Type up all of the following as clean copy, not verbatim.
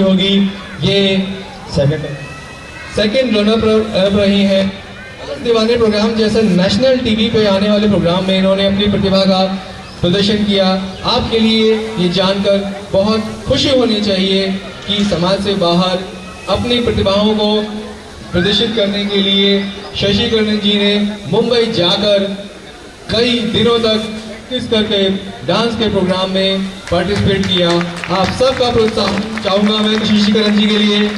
होगी। ये second runner up रही है। दीवाने प्रोग्राम जैसे नेशनल टीवी पे आने वाले प्रोग्राम में इन्होंने अपनी प्रतिभा का प्रदर्शन किया। आपके लिए ये जानकर बहुत खुशी होनी चाहिए कि समाज से बाहर अपनी प्रतिभाओं को प्रदर्शित करने के लिए शशिकरण जी ने मुंबई जाकर कई दिनों तक प्रैक्टिस करके डांस के प्रोग्राम में पार्टिसिपेट किया। आप सबका प्रोत्साहन चाहूंगा मैं शशिकरण जी के लिए।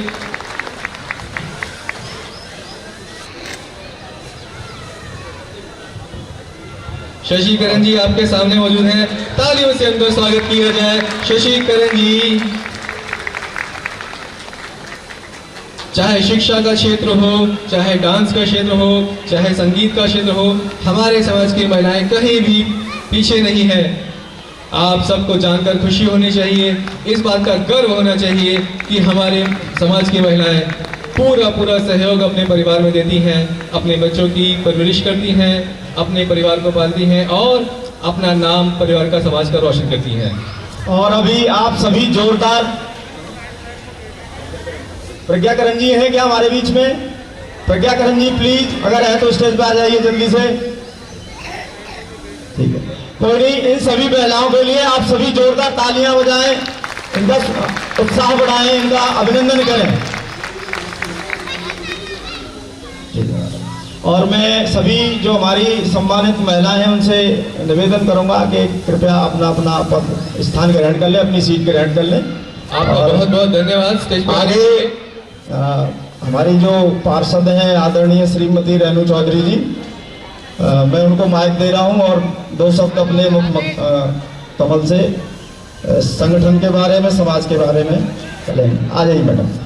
शशिकरण जी आपके सामने मौजूद हैं, तालियों से उनका स्वागत किया जाए। शशिकरण जी, चाहे शिक्षा का क्षेत्र हो, चाहे डांस का क्षेत्र हो, चाहे संगीत का क्षेत्र हो, हमारे समाज की महिलाएं कहीं भी पीछे नहीं है। आप सबको जानकर खुशी होनी चाहिए, इस बात का गर्व होना चाहिए कि हमारे समाज की महिलाएं पूरा सहयोग अपने परिवार में देती हैं, अपने बच्चों की परवरिश करती हैं, अपने परिवार को पालती हैं और अपना नाम परिवार का समाज का रोशन करती हैं। और अभी आप सभी जोरदार प्रज्ञाकरण जी हैं क्या हमारे बीच में? प्रज्ञाकरण जी प्लीज, अगर है तो स्टेज पे आ जाइए जल्दी से। ठीक है, कोई नहीं, इन सभी महिलाओं के लिए आप सभी जोरदार तालियां बजाएं, इनका उत्साह बढ़ाएं, इनका अभिनंदन करें। और मैं सभी जो हमारी सम्मानित महिलाएं हैं उनसे निवेदन करूंगा कि कृपया अपना अपना पद स्थान ग्रहण कर लें, अपनी सीट ग्रहण कर लें। आपका बहुत बहुत धन्यवाद। स्टेज पर आगे हमारी जो पार्षद हैं आदरणीय श्रीमती रेणु चौधरी जी, मैं उनको माइक दे रहा हूं और दो शब्द अपने मुख कमल से संगठन के बारे में, समाज के बारे में करें। आ जाइए मैडम।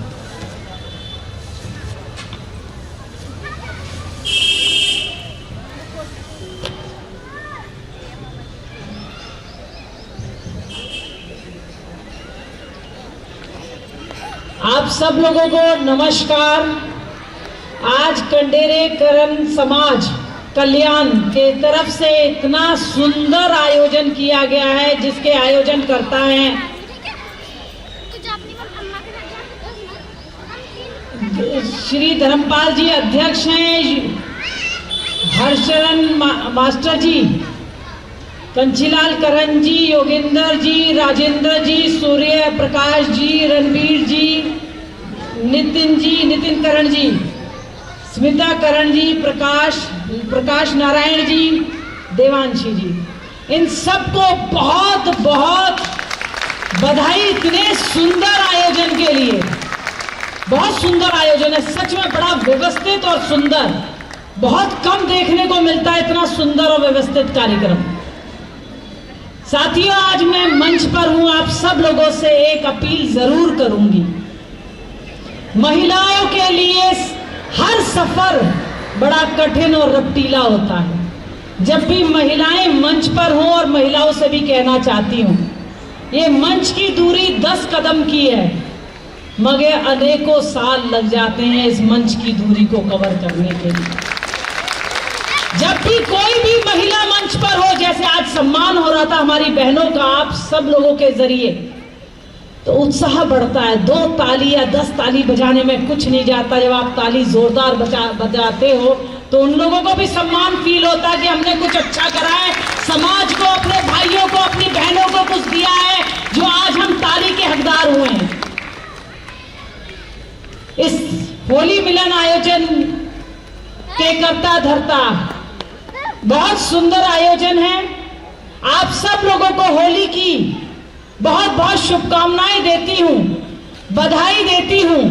आप सब लोगों को नमस्कार। आज कंडेरे करम समाज कल्याण के तरफ से इतना सुंदर आयोजन किया गया है, जिसके आयोजन करता है श्री धर्मपाल जी, अध्यक्ष हैं हर्षरण मास्टर जी, कंचीलाल करण जी, योगेंद्र जी, राजेंद्र जी, सूर्य प्रकाश जी, रणवीर जी, नितिन करण जी, स्मिता करण जी, प्रकाश नारायण जी, देवांशी जी, इन सबको बहुत बहुत बधाई इतने सुंदर आयोजन के लिए। बहुत सुंदर आयोजन है, सच में बड़ा व्यवस्थित और सुंदर, बहुत कम देखने को मिलता है इतना सुंदर और व्यवस्थित कार्यक्रम। साथियों, आज मैं मंच पर हूं, आप सब लोगों से एक अपील जरूर करूंगी। महिलाओं के लिए हर सफर बड़ा कठिन और रपटीला होता है। जब भी महिलाएं मंच पर हों, और महिलाओं से भी कहना चाहती हूं, ये मंच की दूरी 10 कदम की है, मगर अनेकों साल लग जाते हैं इस मंच की दूरी को कवर करने के लिए। जब भी कोई भी महिला मंच पर हो, जैसे आज सम्मान हो रहा था हमारी बहनों का आप सब लोगों के जरिए, तो उत्साह बढ़ता है। 2 ताली या 10 ताली बजाने में कुछ नहीं जाता। जब आप ताली जोरदार बजाते हो तो उन लोगों को भी सम्मान फील होता है कि हमने कुछ अच्छा करा है, समाज को, अपने भाइयों को, अपनी बहनों को कुछ दिया है, जो आज हम ताली के हकदार हुए हैं। इस होली मिलन आयोजन के करता धरता बहुत सुंदर आयोजन है। आप सब लोगों को होली की बहुत बहुत शुभकामनाएं देती हूं, बधाई देती हूं।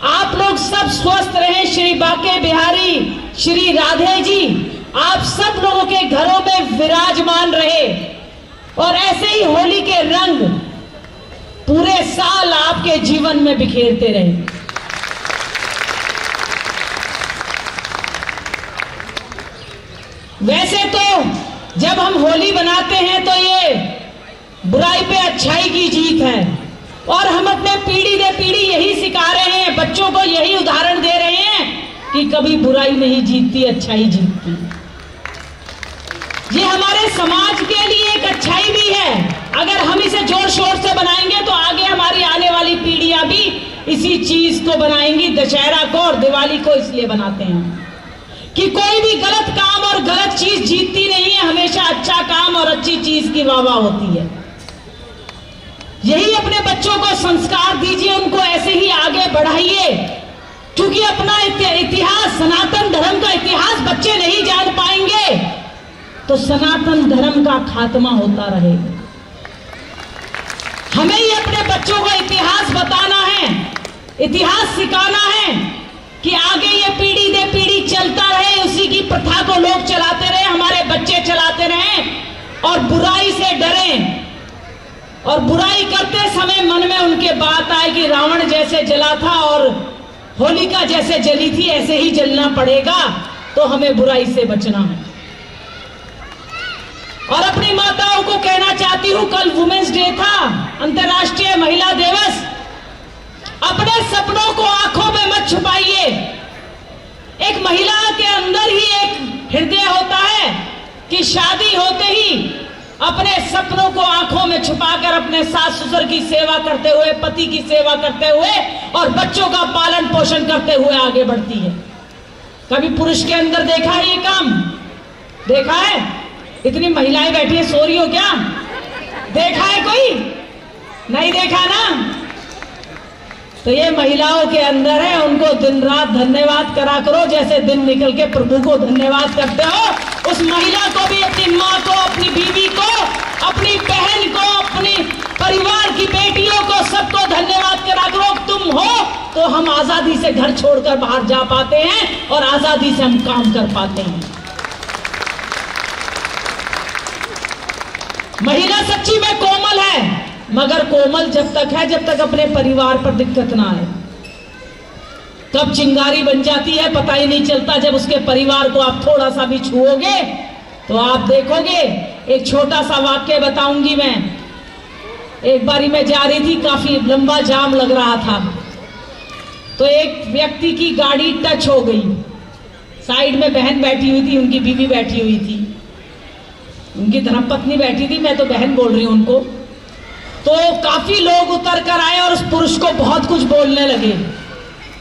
आप लोग सब स्वस्थ रहें। श्री बाके बिहारी, श्री राधे जी आप सब लोगों के घरों में विराजमान रहे, और ऐसे ही होली के रंग पूरे साल आपके जीवन में बिखेरते रहे। वैसे तो जब हम होली बनाते हैं तो ये बुराई पे अच्छाई की जीत है, और हम अपने पीढ़ी दर पीढ़ी यही सिखा रहे हैं, बच्चों को यही उदाहरण दे रहे हैं कि कभी बुराई नहीं जीतती, अच्छाई जीतती। ये हमारे समाज के लिए एक अच्छाई भी है। अगर हम इसे जोर शोर से बनाएंगे तो आगे हमारी आने वाली पीढ़ी इसी चीज को बनाएंगी। दशहरा को और दिवाली को इसलिए बनाते हैं कि कोई भी गलत काम और गलत चीज जीतती नहीं है, हमेशा अच्छा काम और अच्छी चीज की वाहवाह होती है। यही अपने बच्चों को संस्कार दीजिए, उनको ऐसे ही आगे बढ़ाइए, क्योंकि अपना इतिहास, सनातन धर्म का इतिहास बच्चे नहीं जान पाएंगे तो सनातन धर्म का खात्मा होता रहेगा। हमें ही अपने बच्चों को इतिहास बताना है, इतिहास सिखाना है कि आगे ये पीढ़ी दे पीढ़ी चलता रहे, उसी की प्रथा को लोग चलाते रहे, हमारे बच्चे चलाते रहे और बुराई से डरें। और बुराई करते समय मन में उनके बात आए कि रावण जैसे जला था और होलिका जैसे जली थी, ऐसे ही जलना पड़ेगा, तो हमें बुराई से बचना है। और अपनी माताओं को कहना चाहती हूं, कल वुमेन्स डे था, अंतर्राष्ट्रीय महिला दिवस। अपने सपनों को आंखों में मत छुपाइए। एक महिला के अंदर ही एक हृदय होता है कि शादी होते ही अपने सपनों को आंखों में छुपाकर अपने सास ससुर की सेवा करते हुए, पति की सेवा करते हुए और बच्चों का पालन पोषण करते हुए आगे बढ़ती है। कभी पुरुष के अंदर देखा है ये काम? देखा है? इतनी महिलाएं बैठी है, सो रही हो क्या? देखा है कोई? नहीं देखा ना? तो ये महिलाओं के अंदर है, उनको दिन रात धन्यवाद करा करो, जैसे दिन निकल के प्रभु को धन्यवाद करते हो। उस महिला को भी, अपनी माँ को, अपनी बीवी को, अपनी बहन को, अपनी परिवार की बेटियों को, सबको धन्यवाद करा करो। तुम हो तो हम आजादी से घर छोड़कर बाहर जा पाते हैं और आजादी से हम काम कर पाते हैं। महिला सच्ची में कोमल है, मगर कोमल जब तक है जब तक अपने परिवार पर दिक्कत ना आए। कब चिंगारी बन जाती है पता ही नहीं चलता। जब उसके परिवार को आप थोड़ा सा भी छुओगे तो आप देखोगे। एक छोटा सा वाक्य बताऊंगी मैं। एक बारी मैं जा रही थी, काफी लंबा जाम लग रहा था, तो एक व्यक्ति की गाड़ी टच हो गई। साइड में बहन बैठी हुई थी, उनकी बीवी बैठी हुई थी, उनकी धर्मपत्नी बैठी थी, मैं तो बहन बोल रही हूं उनको। तो काफी लोग उतर कर आए और उस पुरुष को बहुत कुछ बोलने लगे।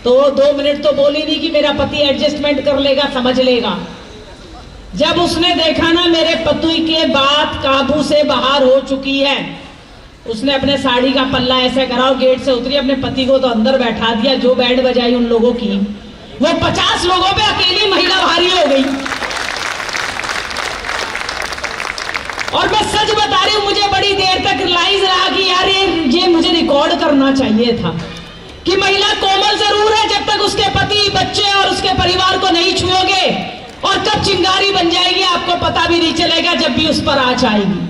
तो 2 मिनट तो बोली नहीं कि मेरा पति एडजस्टमेंट कर लेगा, समझ लेगा। जब उसने देखा ना मेरे पति के बात काबू से बाहर हो चुकी है, उसने अपने साड़ी का पल्ला ऐसे करा और गेट से उतरी, अपने पति को तो अंदर बैठा दिया। जो बैंड बजाई उन लोगों की, वो 50 लोगों पे अकेली महिला भारी हो गई। और मैं सच बता रही हूं, मुझे बड़ी देर तक रियलाइज रहा कि यार ये मुझे रिकॉर्ड करना चाहिए था कि महिला कोमल जरूर है जब तक उसके पति, बच्चे और उसके परिवार को नहीं छुओगे, और कब चिंगारी बन जाएगी आपको पता भी नहीं चलेगा जब भी उस पर आँच आएगी।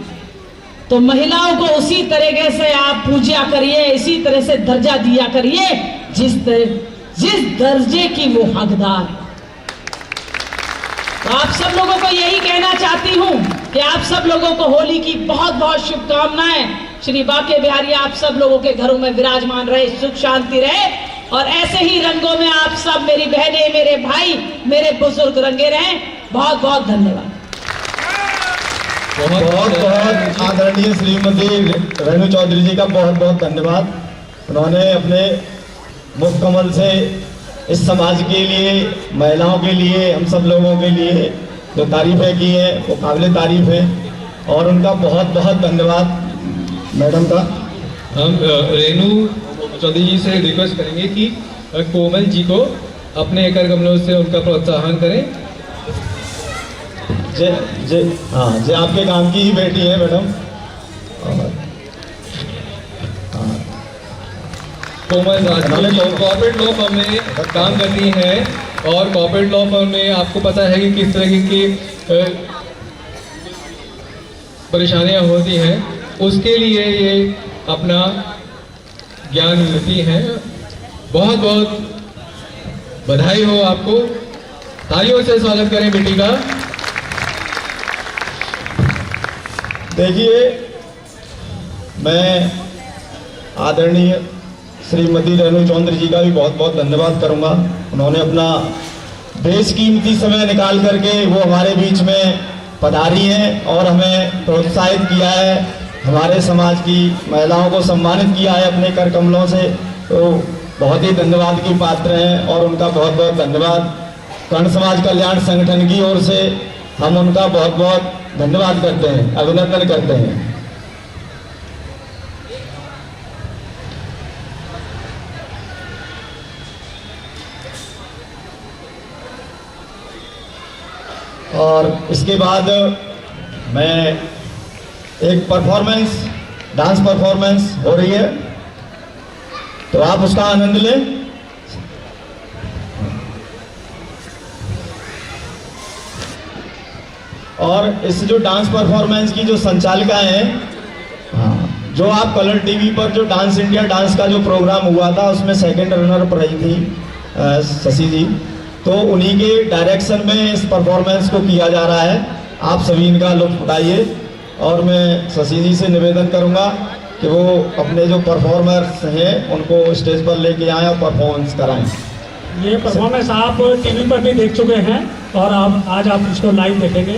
तो महिलाओं को उसी तरीके से आप पूजा करिए, इसी तरह से दर्जा दिया करिए जिस दर्जे की वो हकदार है। तो आप सब लोगों को यही कहना चाहती हूं कि आप सब लोगों को होली की बहुत बहुत शुभकामनाएं। श्री बाके बिहारी आप सब लोगों के घरों में विराजमान रहे, सुख शांति रहे, और ऐसे ही रंगों में आप सब, मेरी बहनें, मेरे भाई, मेरे बुजुर्ग रंगे रहें। बहुत बहुत धन्यवाद। बहुत बहुत आदरणीय श्रीमती रेणु चौधरी जी का बहुत बहुत धन्यवाद। उन्होंने अपने मुख कमल से इस समाज के लिए, महिलाओं के लिए, हम सब लोगों के लिए जो तारीफें की हैं वो काबिल तारीफ है, और उनका बहुत बहुत धन्यवाद मैडम का। हम रेणु चौधरी जी से रिक्वेस्ट करेंगे कि कोमल जी को अपने एकर गमलों से उनका प्रोत्साहन करें। जे आपके काम की ही बेटी है मैडम। कोमल राजपूत कॉर्पोरेट लॉ फर्म में काम करती हैं, और कॉर्पोरेट लॉ फर्म में आपको पता है कि किस तरह की परेशानियां होती हैं, उसके लिए ये अपना ज्ञान देती हैं। बहुत बहुत बधाई हो आपको। तालियों से स्वागत करें बेटी का। देखिए, मैं आदरणीय श्रीमती रेणु चौधरी जी का भी बहुत बहुत धन्यवाद करूंगा। उन्होंने अपना बेशकीमती समय निकाल करके वो हमारे बीच में पधारी हैं और हमें प्रोत्साहित किया है, हमारे समाज की महिलाओं को सम्मानित किया है अपने कर कमलों से। तो बहुत ही धन्यवाद की पात्र हैं और उनका बहुत बहुत धन्यवाद कर्ण समाज कल्याण संगठन की ओर से हम उनका बहुत बहुत धन्यवाद करते हैं, अभिनंदन करते हैं। और इसके बाद मैं एक परफॉर्मेंस, डांस परफॉर्मेंस हो रही है, तो आप उसका आनंद लें। और इस जो डांस परफॉर्मेंस की जो संचालिका हैं, हाँ, जो आप कलर टीवी पर जो डांस इंडिया डांस का जो प्रोग्राम हुआ था उसमें सेकंड रनर अप रही थी शशि जी, तो उन्हीं के डायरेक्शन में इस परफॉर्मेंस को किया जा रहा है। आप सभी इनका लुत्फ उठाइए और मैं शशि जी से निवेदन करूंगा कि वो अपने जो परफॉर्मर्स हैं उनको स्टेज पर लेके आएँ और परफॉर्मेंस कराएं। ये परफॉर्मेंस आप टीवी पर भी देख चुके हैं और अब आज आप इसको लाइव देखेंगे।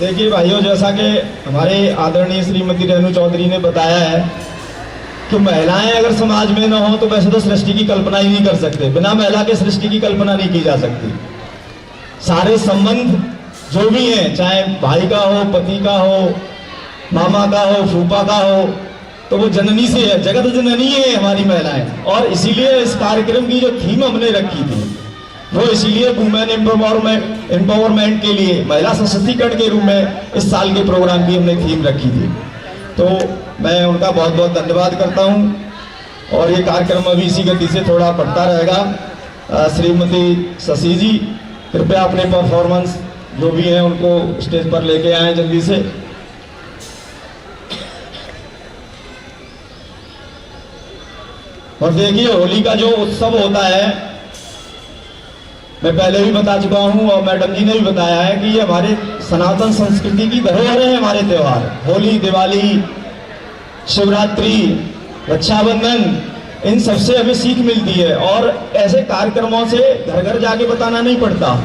देखिए भाइयों, जैसा कि हमारे आदरणीय श्रीमती रेणु चौधरी ने बताया है कि महिलाएं अगर समाज में न हो तो वैसे तो सृष्टि की कल्पना ही नहीं कर सकते। बिना महिला के सृष्टि की कल्पना नहीं की जा सकती। सारे संबंध जो भी हैं, चाहे भाई का हो, पति का हो, मामा का हो, फूफा का हो, तो वो जननी से है, जगत जननी है हमारी महिलाएं। और इसीलिए इस कार्यक्रम की जो थीम हमने रखी थी वो इसीलिए वुमेन एम्पावरमेंट के लिए, महिला सशक्तिकरण के रूप में इस साल के प्रोग्राम की हमने थीम रखी थी। तो मैं उनका बहुत बहुत धन्यवाद करता हूं और ये कार्यक्रम अभी इसी गति से थोड़ा बढ़ता रहेगा। श्रीमती शशि जी कृपया अपने परफॉर्मेंस जो भी हैं उनको स्टेज पर लेके आए जल्दी से। और देखिए, होली का जो उत्सव होता है, मैं पहले भी बता चुका हूं और मैडम जी ने भी बताया है कि ये हमारे सनातन संस्कृति की धरोहर है। हमारे त्योहार होली, दिवाली, शिवरात्रि, रक्षाबंधन, इन सबसे हमें सीख मिलती है और ऐसे कार्यक्रमों से घर घर जाके बताना नहीं पड़ता।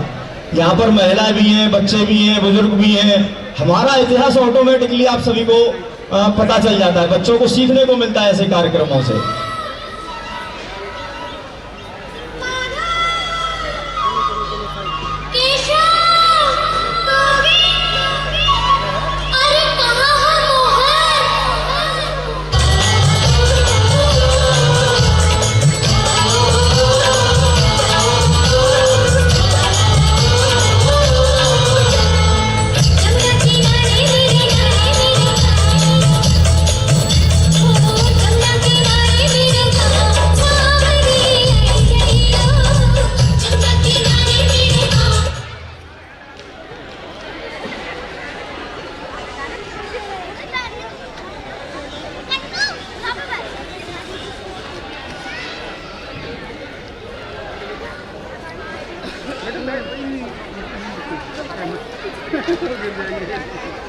यहाँ पर महिला भी हैं, बच्चे भी हैं, बुजुर्ग भी हैं। हमारा इतिहास ऑटोमेटिकली आप सभी को पता चल जाता है, बच्चों को सीखने को मिलता है ऐसे कार्यक्रमों से। गिर जाएंगे।